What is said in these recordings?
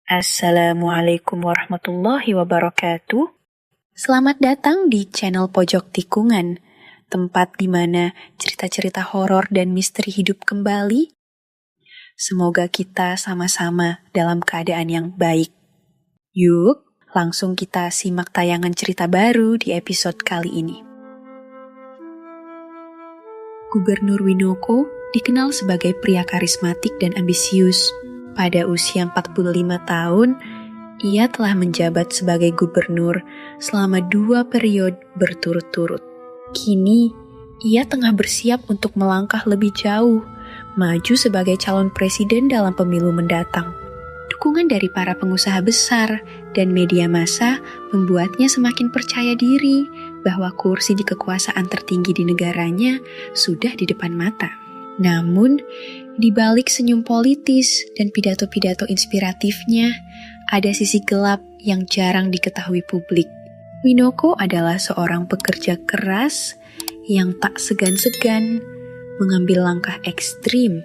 Assalamualaikum warahmatullahi wabarakatuh. Selamat datang di channel Pojok Tikungan, tempat di mana cerita-cerita horor dan misteri hidup kembali. Semoga kita sama-sama dalam keadaan yang baik. Yuk, langsung kita simak tayangan cerita baru di episode kali ini. Gubernur Winoko dikenal sebagai pria karismatik dan ambisius. Pada usia 45 tahun, ia telah menjabat sebagai gubernur selama 2 periode berturut-turut. Kini, ia tengah bersiap untuk melangkah lebih jauh, maju sebagai calon presiden dalam pemilu mendatang. Dukungan dari para pengusaha besar dan media massa membuatnya semakin percaya diri bahwa kursi di kekuasaan tertinggi di negaranya sudah di depan mata. Namun, di balik senyum politis dan pidato-pidato inspiratifnya, ada sisi gelap yang jarang diketahui publik. Winoko adalah seorang pekerja keras yang tak segan-segan mengambil langkah ekstrim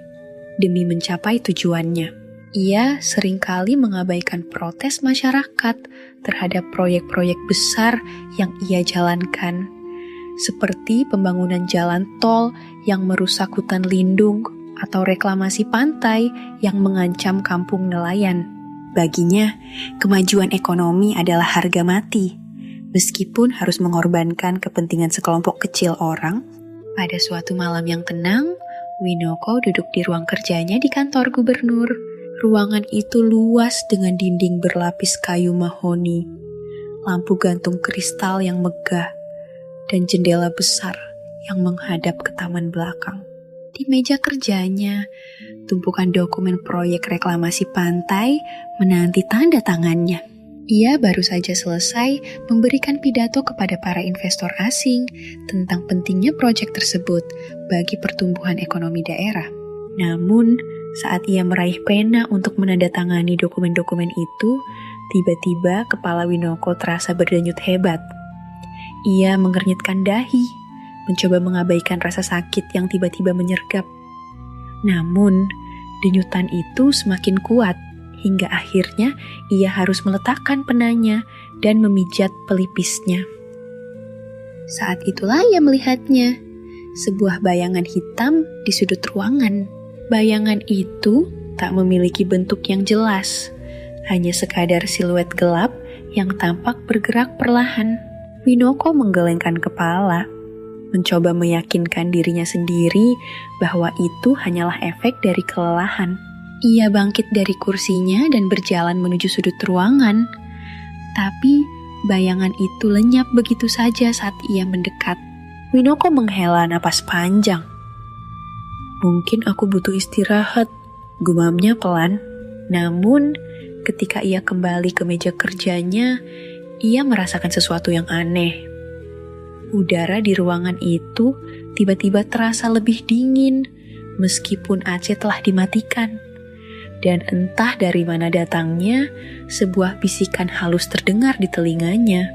demi mencapai tujuannya. Ia seringkali mengabaikan protes masyarakat terhadap proyek-proyek besar yang ia jalankan, seperti pembangunan jalan tol yang merusak hutan lindung atau reklamasi pantai yang mengancam kampung nelayan. Baginya, kemajuan ekonomi adalah harga mati. Meskipun harus mengorbankan kepentingan sekelompok kecil orang, pada suatu malam yang tenang, Winoko duduk di ruang kerjanya di kantor gubernur. Ruangan itu luas dengan dinding berlapis kayu mahoni, lampu gantung kristal yang megah, dan jendela besar yang menghadap ke taman belakang. Di meja kerjanya, tumpukan dokumen proyek reklamasi pantai menanti tanda tangannya. Ia baru saja selesai memberikan pidato kepada para investor asing tentang pentingnya proyek tersebut bagi pertumbuhan ekonomi daerah. Namun, saat ia meraih pena untuk menandatangani dokumen-dokumen itu, tiba-tiba kepala Winoko terasa berdenyut hebat. Ia mengernyitkan dahi, mencoba mengabaikan rasa sakit yang tiba-tiba menyergap. Namun, denyutan itu semakin kuat, hingga akhirnya ia harus meletakkan penanya dan memijat pelipisnya. Saat itulah ia melihatnya, sebuah bayangan hitam di sudut ruangan. Bayangan itu tak memiliki bentuk yang jelas, hanya sekadar siluet gelap yang tampak bergerak perlahan. Winoko menggelengkan kepala, mencoba meyakinkan dirinya sendiri bahwa itu hanyalah efek dari kelelahan. Ia bangkit dari kursinya dan berjalan menuju sudut ruangan. Tapi bayangan itu lenyap begitu saja saat ia mendekat. Winoko menghela napas panjang. "Mungkin aku butuh istirahat," gumamnya pelan. Namun, ketika ia kembali ke meja kerjanya, ia merasakan sesuatu yang aneh. Udara di ruangan itu tiba-tiba terasa lebih dingin, meskipun AC telah dimatikan. Dan entah dari mana datangnya, sebuah bisikan halus terdengar di telinganya.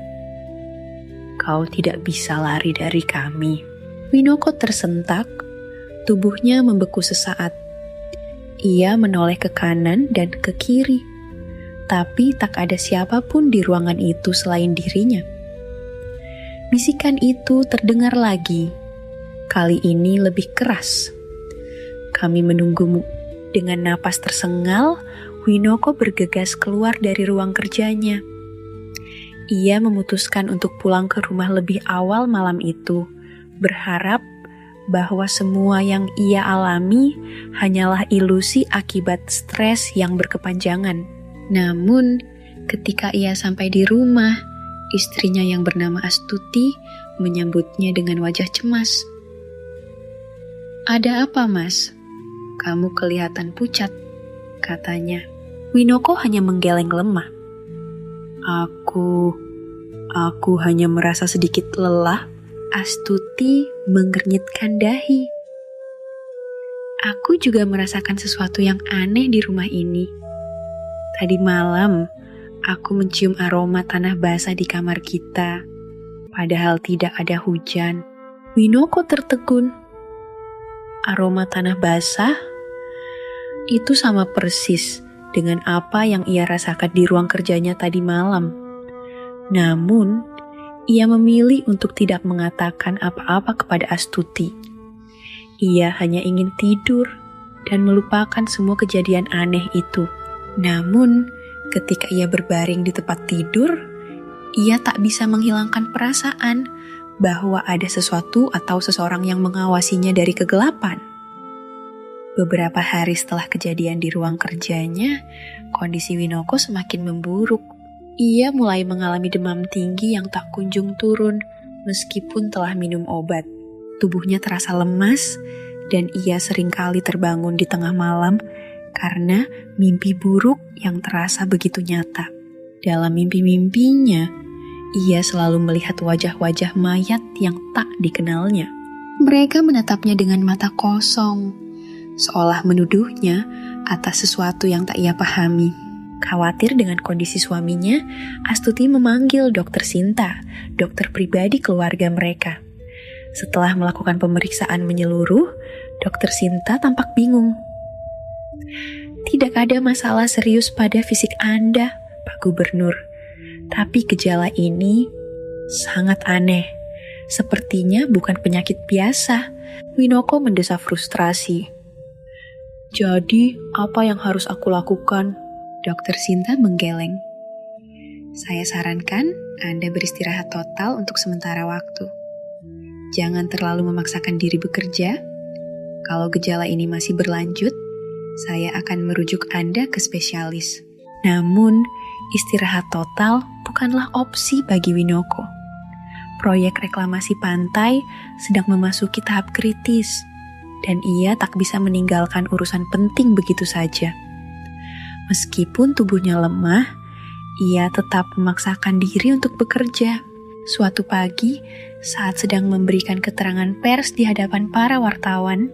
"Kau tidak bisa lari dari kami." Winoko tersentak, tubuhnya membeku sesaat. Ia menoleh ke kanan dan ke kiri, tapi tak ada siapapun di ruangan itu selain dirinya. Bisikan itu terdengar lagi, kali ini lebih keras. "Kami menunggumu." Dengan napas tersengal, Winoko bergegas keluar dari ruang kerjanya. Ia memutuskan untuk pulang ke rumah lebih awal malam itu, berharap bahwa semua yang ia alami hanyalah ilusi akibat stres yang berkepanjangan. Namun, ketika ia sampai di rumah, istrinya yang bernama Astuti menyambutnya dengan wajah cemas. "Ada apa, Mas? Kamu kelihatan pucat," katanya. Winoko hanya menggeleng lemah. Aku hanya merasa sedikit lelah." Astuti mengernyitkan dahi. "Aku juga merasakan sesuatu yang aneh di rumah ini. Tadi malam, aku mencium aroma tanah basah di kamar kita, padahal tidak ada hujan." Winoko tertegun. Aroma tanah basah? Itu sama persis dengan apa yang ia rasakan di ruang kerjanya tadi malam. Namun, ia memilih untuk tidak mengatakan apa-apa kepada Astuti. Ia hanya ingin tidur dan melupakan semua kejadian aneh itu. Namun, ketika ia berbaring di tempat tidur, ia tak bisa menghilangkan perasaan bahwa ada sesuatu atau seseorang yang mengawasinya dari kegelapan. Beberapa hari setelah kejadian di ruang kerjanya, kondisi Winoko semakin memburuk. Ia mulai mengalami demam tinggi yang tak kunjung turun meskipun telah minum obat. Tubuhnya terasa lemas dan ia seringkali terbangun di tengah malam karena mimpi buruk yang terasa begitu nyata. Dalam mimpi-mimpinya, ia selalu melihat wajah-wajah mayat yang tak dikenalnya. Mereka menatapnya dengan mata kosong, seolah menuduhnya atas sesuatu yang tak ia pahami. Khawatir dengan kondisi suaminya, Astuti memanggil Dokter Sinta, dokter pribadi keluarga mereka. Setelah melakukan pemeriksaan menyeluruh, Dokter Sinta tampak bingung. Tidak ada masalah serius pada fisik Anda, Pak Gubernur. Tapi gejala ini sangat aneh. Sepertinya bukan penyakit biasa. Winoko mendesah frustrasi. Jadi, apa yang harus aku lakukan? Dokter Sinta menggeleng. Saya sarankan Anda beristirahat total untuk sementara waktu. Jangan terlalu memaksakan diri bekerja. Kalau gejala ini masih berlanjut, saya akan merujuk Anda ke spesialis. Namun, istirahat total bukanlah opsi bagi Winoko. Proyek reklamasi pantai sedang memasuki tahap kritis, dan ia tak bisa meninggalkan urusan penting begitu saja. Meskipun tubuhnya lemah, ia tetap memaksakan diri untuk bekerja. Suatu pagi, saat sedang memberikan keterangan pers di hadapan para wartawan,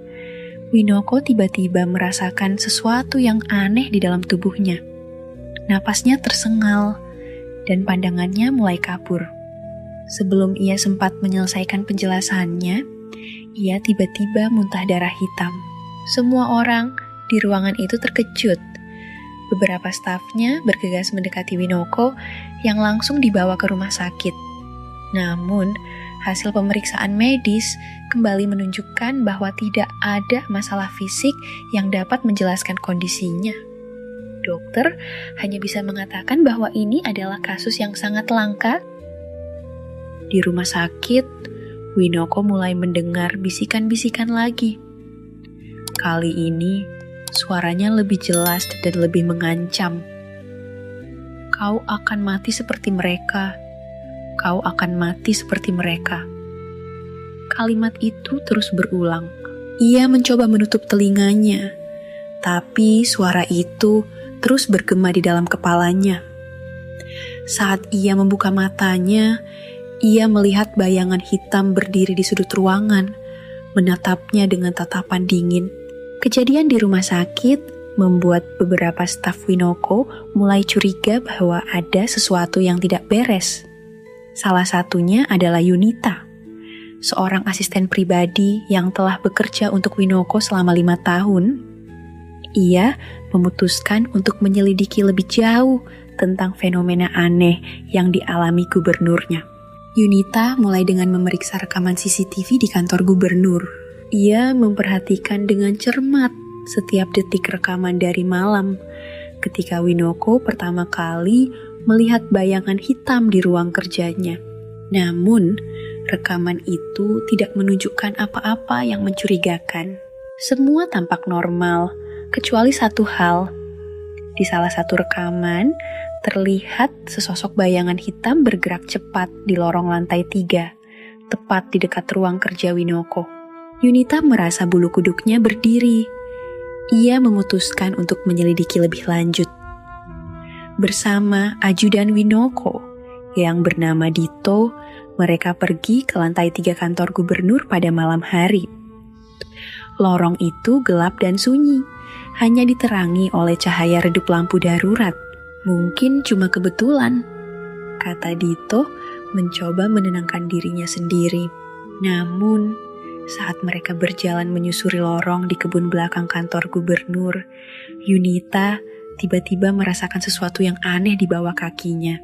Winoko tiba-tiba merasakan sesuatu yang aneh di dalam tubuhnya. Napasnya tersengal, dan pandangannya mulai kabur. Sebelum ia sempat menyelesaikan penjelasannya, ia tiba-tiba muntah darah hitam. Semua orang di ruangan itu terkejut. Beberapa stafnya bergegas mendekati Winoko yang langsung dibawa ke rumah sakit. Namun, hasil pemeriksaan medis kembali menunjukkan bahwa tidak ada masalah fisik yang dapat menjelaskan kondisinya. Dokter hanya bisa mengatakan bahwa ini adalah kasus yang sangat langka. Di rumah sakit, Winoko mulai mendengar bisikan-bisikan lagi. Kali ini, suaranya lebih jelas dan lebih mengancam. Kau akan mati seperti mereka. Kau akan mati seperti mereka. Kalimat itu terus berulang. Ia mencoba menutup telinganya, tapi suara itu terus bergema di dalam kepalanya. Saat ia membuka matanya, ia melihat bayangan hitam berdiri di sudut ruangan, menatapnya dengan tatapan dingin. Kejadian di rumah sakit membuat beberapa staf Winoko mulai curiga bahwa ada sesuatu yang tidak beres. Salah satunya adalah Yunita, seorang asisten pribadi yang telah bekerja untuk Winoko selama 5 tahun. Ia memutuskan untuk menyelidiki lebih jauh tentang fenomena aneh yang dialami gubernurnya. Yunita mulai dengan memeriksa rekaman CCTV di kantor gubernur. Ia memperhatikan dengan cermat setiap detik rekaman dari malam ketika Winoko pertama kali melihat bayangan hitam di ruang kerjanya. Namun, rekaman itu tidak menunjukkan apa-apa yang mencurigakan. Semua tampak normal, kecuali satu hal. Di salah satu rekaman, terlihat sesosok bayangan hitam bergerak cepat di lorong lantai 3, tepat di dekat ruang kerja Winoko. Yunita merasa bulu kuduknya berdiri. Ia memutuskan untuk menyelidiki lebih lanjut. Bersama ajudan Winoko yang bernama Dito, mereka pergi ke lantai 3 kantor gubernur pada malam hari. Lorong itu gelap dan sunyi, hanya diterangi oleh cahaya redup lampu darurat. Mungkin cuma kebetulan, kata Dito mencoba menenangkan dirinya sendiri. Namun, saat mereka berjalan menyusuri lorong di kebun belakang kantor gubernur, Yunita tiba-tiba merasakan sesuatu yang aneh di bawah kakinya.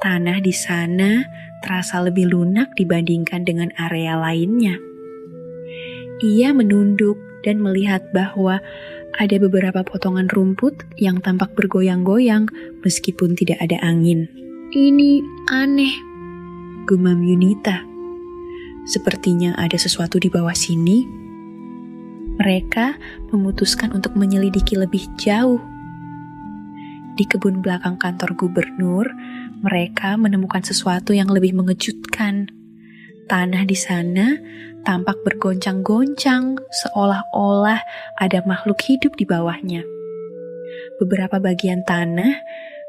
Tanah di sana terasa lebih lunak dibandingkan dengan area lainnya. Ia menunduk dan melihat bahwa ada beberapa potongan rumput yang tampak bergoyang-goyang meskipun tidak ada angin. "Ini aneh," gumam Yunita. "Sepertinya ada sesuatu di bawah sini." Mereka memutuskan untuk menyelidiki lebih jauh. Di kebun belakang kantor gubernur, mereka menemukan sesuatu yang lebih mengejutkan. Tanah di sana tampak bergoncang-goncang, seolah-olah ada makhluk hidup di bawahnya. Beberapa bagian tanah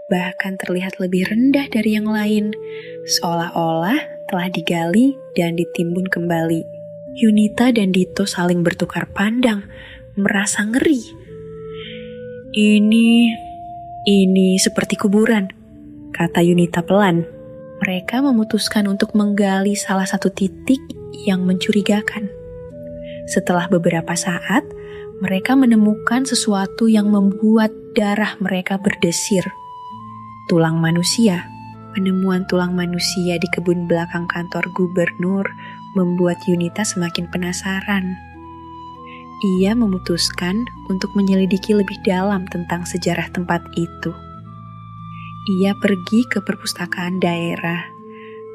bahkan terlihat lebih rendah dari yang lain, seolah-olah telah digali dan ditimbun kembali. Yunita dan Dito saling bertukar pandang, merasa ngeri. Ini seperti kuburan," kata Yunita pelan. Mereka memutuskan untuk menggali salah satu titik yang mencurigakan. Setelah beberapa saat, mereka menemukan sesuatu yang membuat darah mereka berdesir. Tulang manusia. Penemuan tulang manusia di kebun belakang kantor gubernur membuat Yunita semakin penasaran. Ia memutuskan untuk menyelidiki lebih dalam tentang sejarah tempat itu. Ia pergi ke perpustakaan daerah,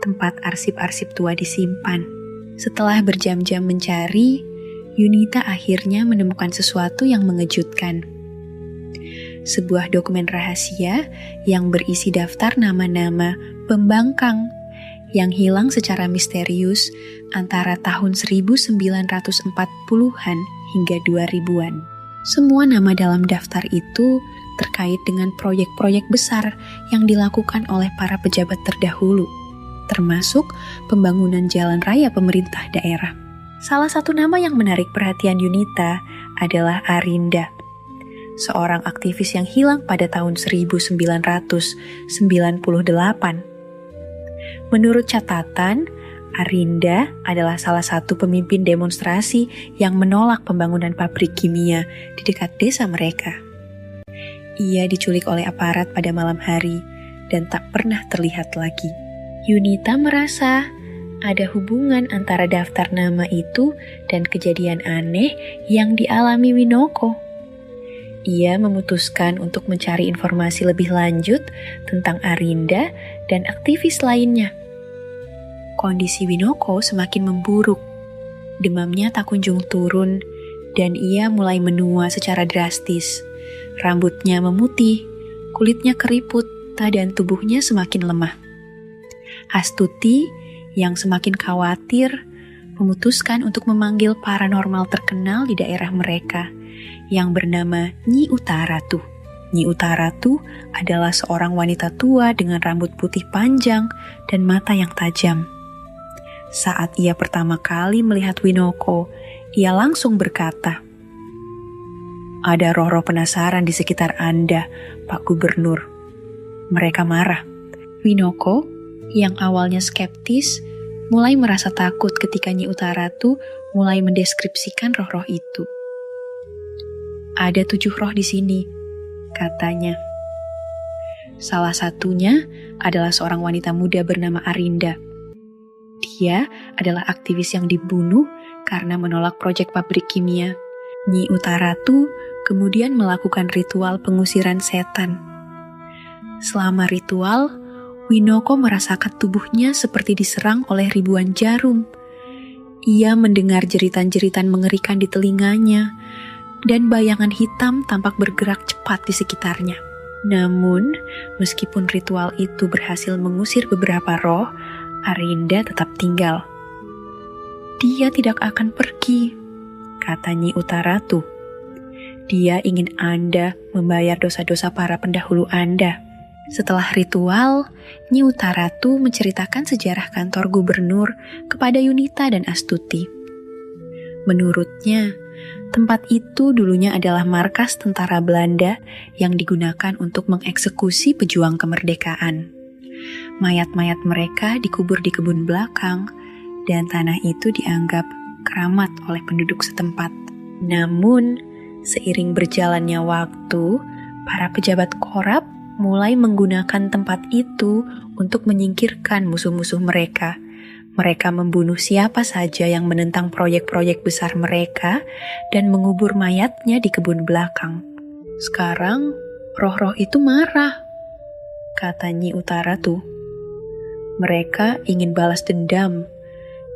tempat arsip-arsip tua disimpan. Setelah berjam-jam mencari, Yunita akhirnya menemukan sesuatu yang mengejutkan. Sebuah dokumen rahasia yang berisi daftar nama-nama pembangkang yang hilang secara misterius antara tahun 1940-an hingga 2000-an. Semua nama dalam daftar itu terkait dengan proyek-proyek besar yang dilakukan oleh para pejabat terdahulu, termasuk pembangunan jalan raya pemerintah daerah. Salah satu nama yang menarik perhatian Yunita adalah Arinda, seorang aktivis yang hilang pada tahun 1998. Menurut catatan, Arinda adalah salah satu pemimpin demonstrasi yang menolak pembangunan pabrik kimia di dekat desa mereka. Ia diculik oleh aparat pada malam hari dan tak pernah terlihat lagi. Yunita merasa ada hubungan antara daftar nama itu dan kejadian aneh yang dialami Winoko. Ia memutuskan untuk mencari informasi lebih lanjut tentang Arinda dan aktivis lainnya. Kondisi Winoko semakin memburuk. Demamnya tak kunjung turun dan ia mulai menua secara drastis. Rambutnya memutih, kulitnya keriput, dan tubuhnya semakin lemah. Astuti yang semakin khawatir memutuskan untuk memanggil paranormal terkenal di daerah mereka yang bernama Nyi Utaratu. Nyi Utaratu adalah seorang wanita tua dengan rambut putih panjang dan mata yang tajam. Saat ia pertama kali melihat Winoko, ia langsung berkata, "Ada roh-roh penasaran di sekitar Anda, Pak Gubernur." Mereka marah. Winoko, yang awalnya skeptis, mulai merasa takut ketika Nyi Utaratu mulai mendeskripsikan roh-roh itu. "Ada 7 roh di sini," katanya. Salah satunya adalah seorang wanita muda bernama Arinda. Dia adalah aktivis yang dibunuh karena menolak proyek pabrik kimia. Nyi Utaratu kemudian melakukan ritual pengusiran setan. Selama ritual, Winoko merasakan tubuhnya seperti diserang oleh ribuan jarum. Ia mendengar jeritan-jeritan mengerikan di telinganya, dan bayangan hitam tampak bergerak cepat di sekitarnya. Namun, meskipun ritual itu berhasil mengusir beberapa roh, Arinda tetap tinggal. "Dia tidak akan pergi," kata Nyi Utaratu. "Dia ingin Anda membayar dosa-dosa para pendahulu Anda." Setelah ritual, Nyi Utaratu menceritakan sejarah kantor gubernur kepada Yunita dan Astuti. Menurutnya, tempat itu dulunya adalah markas tentara Belanda yang digunakan untuk mengeksekusi pejuang kemerdekaan. Mayat-mayat mereka dikubur di kebun belakang, dan tanah itu dianggap keramat oleh penduduk setempat. Namun, seiring berjalannya waktu, Para pejabat korup mulai menggunakan tempat itu untuk menyingkirkan musuh-musuh mereka. Mereka membunuh siapa saja yang menentang proyek-proyek besar mereka dan mengubur mayatnya di kebun belakang. Sekarang, roh-roh itu marah, kata Nyi Utara tuh. Mereka ingin balas dendam.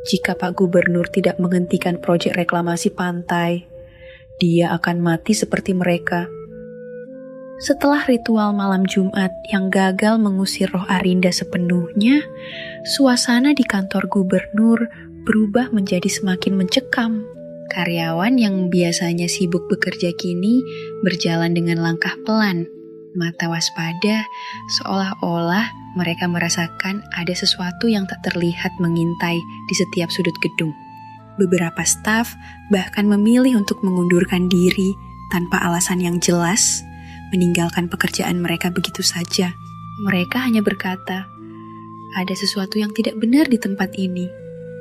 Jika Pak Gubernur tidak menghentikan proyek reklamasi pantai, dia akan mati seperti mereka. Setelah ritual malam Jumat yang gagal mengusir roh Arinda sepenuhnya, suasana di kantor gubernur berubah menjadi semakin mencekam. Karyawan yang biasanya sibuk bekerja kini berjalan dengan langkah pelan, mata waspada, seolah-olah mereka merasakan ada sesuatu yang tak terlihat mengintai di setiap sudut gedung. Beberapa staf bahkan memilih untuk mengundurkan diri tanpa alasan yang jelas, meninggalkan pekerjaan mereka begitu saja. Mereka hanya berkata, ada sesuatu yang tidak benar di tempat ini.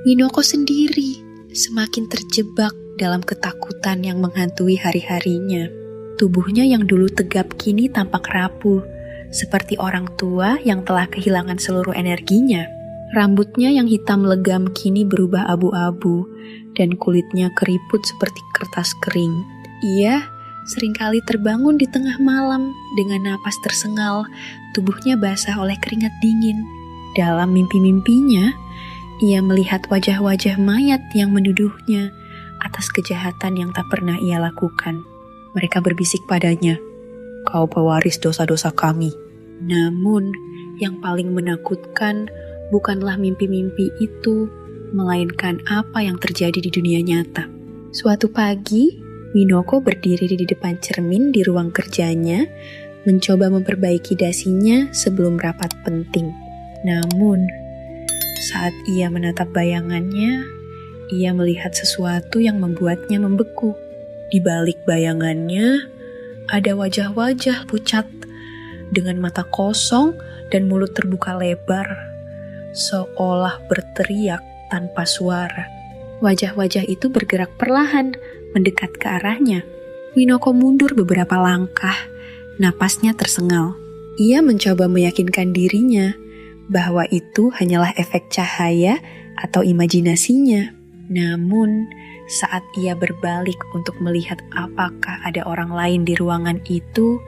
Winoko sendiri semakin terjebak dalam ketakutan yang menghantui hari-harinya. Tubuhnya yang dulu tegap kini tampak rapuh, seperti orang tua yang telah kehilangan seluruh energinya. Rambutnya yang hitam legam kini berubah abu-abu, dan kulitnya keriput seperti kertas kering. Ia seringkali terbangun di tengah malam dengan napas tersengal, tubuhnya basah oleh keringat dingin. Dalam mimpi-mimpinya, ia melihat wajah-wajah mayat yang menuduhnya atas kejahatan yang tak pernah ia lakukan. Mereka berbisik padanya, "Kau pewaris dosa-dosa kami." Namun, yang paling menakutkan bukanlah mimpi-mimpi itu, melainkan apa yang terjadi di dunia nyata. Suatu pagi, Winoko berdiri di depan cermin di ruang kerjanya, mencoba memperbaiki dasinya sebelum rapat penting. Namun, saat ia menatap bayangannya, ia melihat sesuatu yang membuatnya membeku. Di balik bayangannya, ada wajah-wajah pucat dengan mata kosong dan mulut terbuka lebar, seolah berteriak tanpa suara. Wajah-wajah itu bergerak perlahan, mendekat ke arahnya. Winoko mundur beberapa langkah, napasnya tersengal. Ia mencoba meyakinkan dirinya bahwa itu hanyalah efek cahaya atau imajinasinya. Namun, saat ia berbalik untuk melihat apakah ada orang lain di ruangan itu,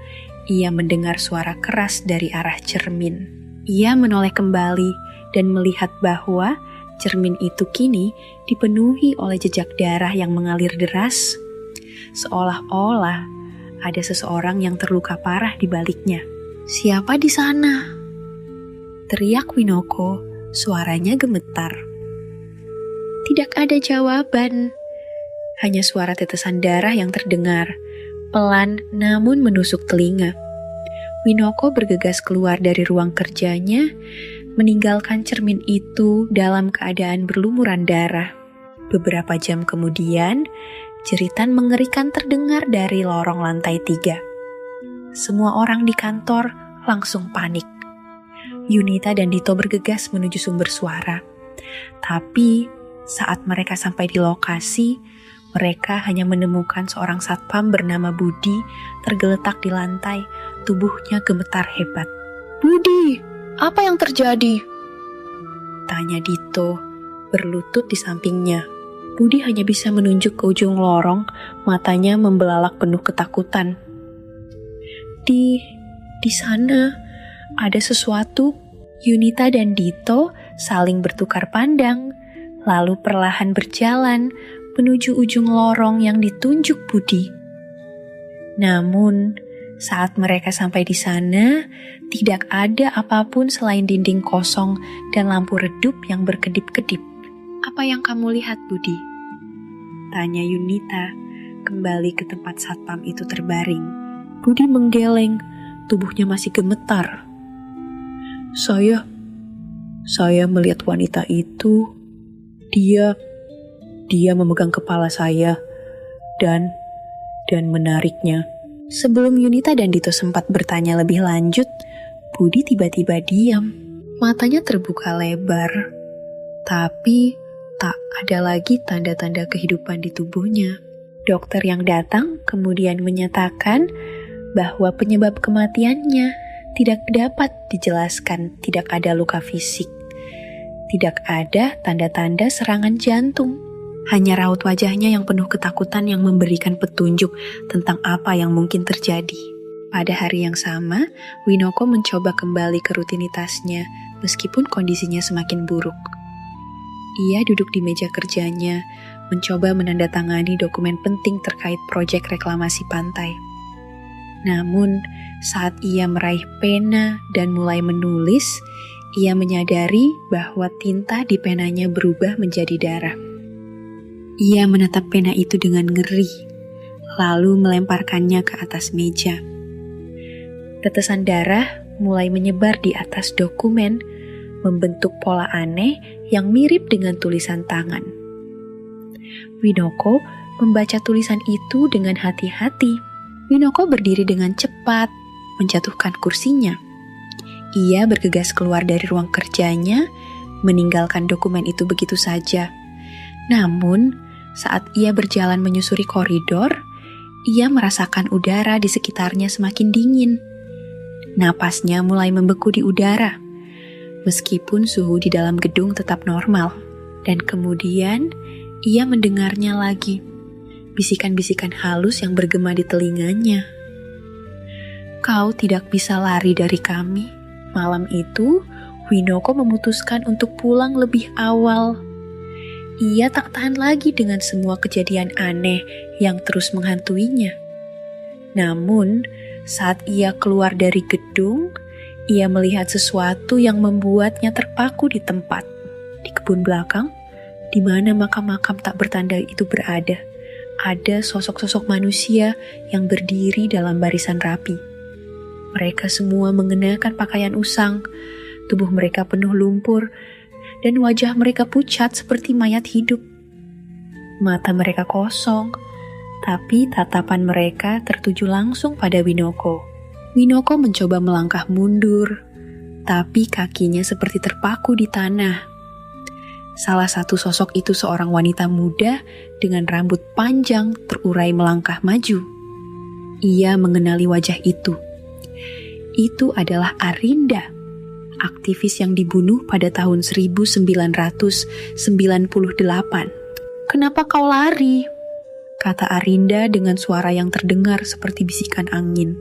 ia mendengar suara keras dari arah cermin. Ia menoleh kembali dan melihat bahwa cermin itu kini dipenuhi oleh jejak darah yang mengalir deras, seolah-olah ada seseorang yang terluka parah di baliknya. "Siapa di sana?" teriak Winoko, suaranya gemetar. Tidak ada jawaban, hanya suara tetesan darah yang terdengar, pelan namun menusuk telinga. Winoko bergegas keluar dari ruang kerjanya, meninggalkan cermin itu dalam keadaan berlumuran darah. Beberapa jam kemudian, jeritan mengerikan terdengar dari lorong lantai 3. Semua orang di kantor langsung panik. Yunita dan Dito bergegas menuju sumber suara. Tapi saat mereka sampai di lokasi, mereka hanya menemukan seorang satpam bernama Budi tergeletak di lantai, tubuhnya gemetar hebat. "Budi, apa yang terjadi?" tanya Dito, berlutut di sampingnya. Budi hanya bisa menunjuk ke ujung lorong, matanya membelalak penuh ketakutan. Di sana ada sesuatu." Yunita dan Dito saling bertukar pandang, lalu perlahan berjalan menuju ujung lorong yang ditunjuk Budi. Namun, saat mereka sampai di sana, tidak ada apapun selain dinding kosong dan lampu redup yang berkedip-kedip. "Apa yang kamu lihat, Budi?" tanya Yunita, kembali ke tempat satpam itu terbaring. Budi menggeleng, tubuhnya masih gemetar. Saya melihat wanita itu. Dia memegang kepala saya dan menariknya. Sebelum Yunita dan Dito sempat bertanya lebih lanjut, Budi tiba-tiba diam. Matanya terbuka lebar, tapi tak ada lagi tanda-tanda kehidupan di tubuhnya. Dokter yang datang kemudian menyatakan bahwa penyebab kematiannya tidak dapat dijelaskan, tidak ada luka fisik, tidak ada tanda-tanda serangan jantung. Hanya raut wajahnya yang penuh ketakutan yang memberikan petunjuk tentang apa yang mungkin terjadi. Pada hari yang sama, Winoko mencoba kembali ke rutinitasnya meskipun kondisinya semakin buruk. Ia duduk di meja kerjanya, mencoba menandatangani dokumen penting terkait proyek reklamasi pantai. Namun, saat ia meraih pena dan mulai menulis, ia menyadari bahwa tinta di penanya berubah menjadi darah. Ia menatap pena itu dengan ngeri, lalu melemparkannya ke atas meja. Tetesan darah mulai menyebar di atas dokumen, membentuk pola aneh yang mirip dengan tulisan tangan. Winoko membaca tulisan itu dengan hati-hati. Winoko berdiri dengan cepat, menjatuhkan kursinya. Ia bergegas keluar dari ruang kerjanya, meninggalkan dokumen itu begitu saja. Namun, saat ia berjalan menyusuri koridor, ia merasakan udara di sekitarnya semakin dingin. Napasnya mulai membeku di udara, meskipun suhu di dalam gedung tetap normal. Dan kemudian, ia mendengarnya lagi, bisikan-bisikan halus yang bergema di telinganya. "Kau tidak bisa lari dari kami." Malam itu, Winoko memutuskan untuk pulang lebih awal. Ia tak tahan lagi dengan semua kejadian aneh yang terus menghantuinya. Namun, saat ia keluar dari gedung, ia melihat sesuatu yang membuatnya terpaku di tempat. Di kebun belakang, di mana makam-makam tak bertanda itu berada, ada sosok-sosok manusia yang berdiri dalam barisan rapi. Mereka semua mengenakan pakaian usang, tubuh mereka penuh lumpur, dan wajah mereka pucat seperti mayat hidup. Mata mereka kosong, tapi tatapan mereka tertuju langsung pada Winoko. Winoko mencoba melangkah mundur, tapi kakinya seperti terpaku di tanah. Salah satu sosok itu seorang wanita muda dengan rambut panjang terurai melangkah maju. Ia mengenali wajah itu. Itu adalah Arinda, aktivis yang dibunuh pada tahun 1998. "Kenapa kau lari?" kata Arinda dengan suara yang terdengar seperti bisikan angin.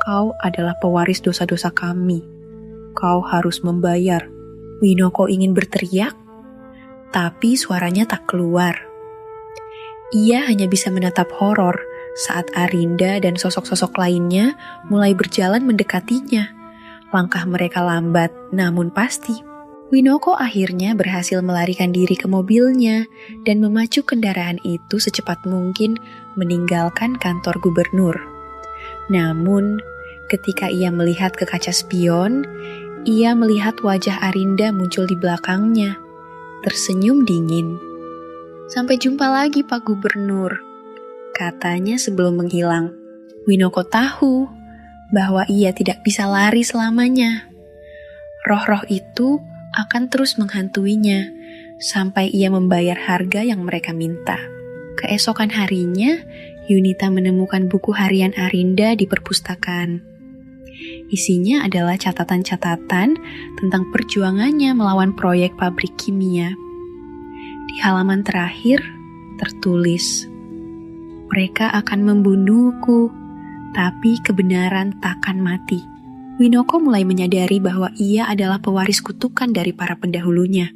"Kau adalah pewaris dosa-dosa kami. Kau harus membayar." Winoko ingin berteriak, tapi suaranya tak keluar. Ia hanya bisa menatap horor saat Arinda dan sosok-sosok lainnya mulai berjalan mendekatinya. Langkah mereka lambat, namun pasti. Winoko akhirnya berhasil melarikan diri ke mobilnya dan memacu kendaraan itu secepat mungkin meninggalkan kantor gubernur. Namun, ketika ia melihat ke kaca spion, ia melihat wajah Arinda muncul di belakangnya, tersenyum dingin. "Sampai jumpa lagi, Pak Gubernur," katanya sebelum menghilang. Winoko tahu bahwa ia tidak bisa lari selamanya. Roh-roh itu akan terus menghantuinya sampai ia membayar harga yang mereka minta. Keesokan harinya, Yunita menemukan buku harian Arinda di perpustakaan. Isinya adalah catatan-catatan tentang perjuangannya melawan proyek pabrik kimia. Di halaman terakhir tertulis, "Mereka akan membunuhku, tapi kebenaran takkan mati." Winoko mulai menyadari bahwa ia adalah pewaris kutukan dari para pendahulunya.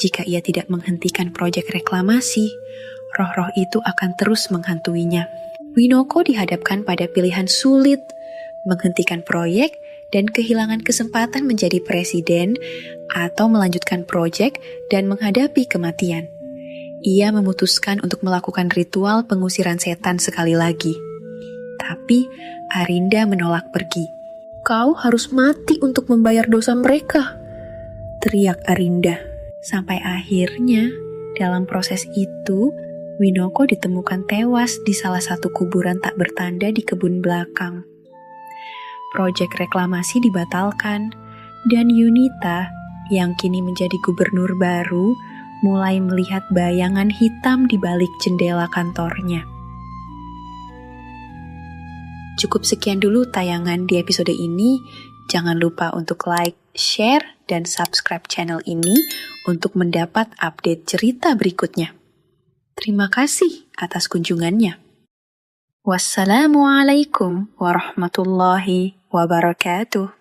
Jika ia tidak menghentikan proyek reklamasi, roh-roh itu akan terus menghantuinya. Winoko dihadapkan pada pilihan sulit, menghentikan proyek dan kehilangan kesempatan menjadi presiden atau melanjutkan proyek dan menghadapi kematian. Ia memutuskan untuk melakukan ritual pengusiran setan sekali lagi. Tapi Arinda menolak pergi. "Kau harus mati untuk membayar dosa mereka," teriak Arinda. Sampai akhirnya, dalam proses itu, Winoko ditemukan tewas di salah satu kuburan tak bertanda di kebun belakang. Proyek reklamasi dibatalkan, dan Yunita, yang kini menjadi gubernur baru, mulai melihat bayangan hitam di balik jendela kantornya. Cukup sekian dulu tayangan di episode ini. Jangan lupa untuk like, share, dan subscribe channel ini untuk mendapat update cerita berikutnya. Terima kasih atas kunjungannya. Wassalamualaikum warahmatullahi wabarakatuh.